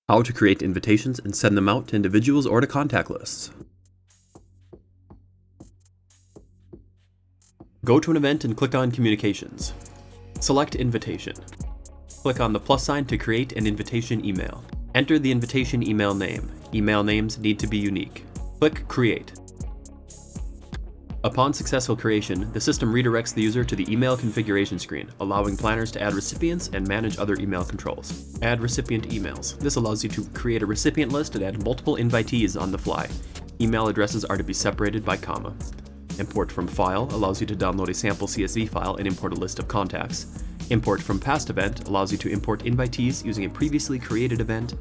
How to create invitations and send them out to individuals or to contact lists. Go to an event and click on Communications. Select Invitation. Click on the plus sign to create an invitation email. Enter the invitation email name. Email names need to be unique. Click Create. Upon successful creation, the system redirects the user to the email configuration screen, allowing planners to add recipients and manage other email controls. Add recipient emails. This allows you to create a recipient list and add multiple invitees on the fly. Email addresses are to be separated by comma. Import from file allows you to download a sample CSV file and import a list of contacts. Import from past event allows you to import invitees using a previously created event.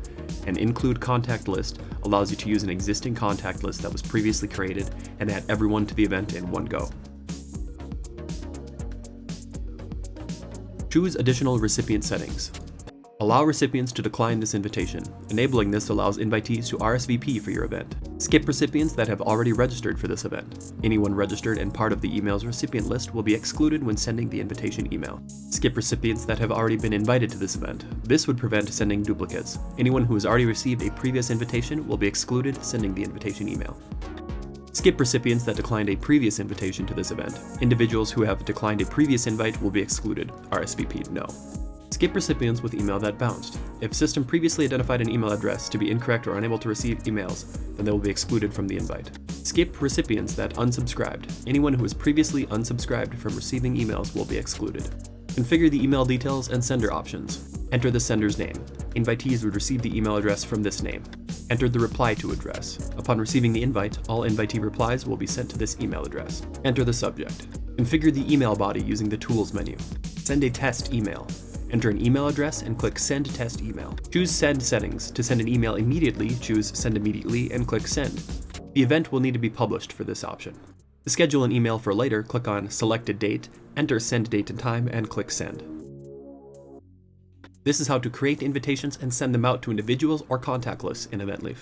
And include contact list allows you to use an existing contact list that was previously created and add everyone to the event in one go. Choose additional recipient settings. Allow recipients to decline this invitation. Enabling this allows invitees to RSVP for your event. Skip recipients that have already registered for this event. Anyone registered and part of the email's recipient list will be excluded when sending the invitation email. Skip recipients that have already been invited to this event. This would prevent sending duplicates. Anyone who has already received a previous invitation will be excluded sending the invitation email. Skip recipients that declined a previous invitation to this event. Individuals who have declined a previous invite will be excluded. RSVP'd no. Skip recipients with email that bounced. If system previously identified an email address to be incorrect or unable to receive emails, then they will be excluded from the invite. Skip recipients that unsubscribed. Anyone who was previously unsubscribed from receiving emails will be excluded. Configure the email details and sender options. Enter the sender's name. Invitees would receive the email address from this name. Enter the reply to address. Upon receiving the invite, all invitee replies will be sent to this email address. Enter the subject. Configure the email body using the Tools menu. Send a test email. Enter an email address and click Send Test Email. Choose Send Settings. To send an email immediately, choose Send Immediately and click Send. The event will need to be published for this option. To schedule an email for later, click on Selected Date, enter Send Date and Time, and click Send. This is how to create invitations and send them out to individuals or contact lists in Eventleaf.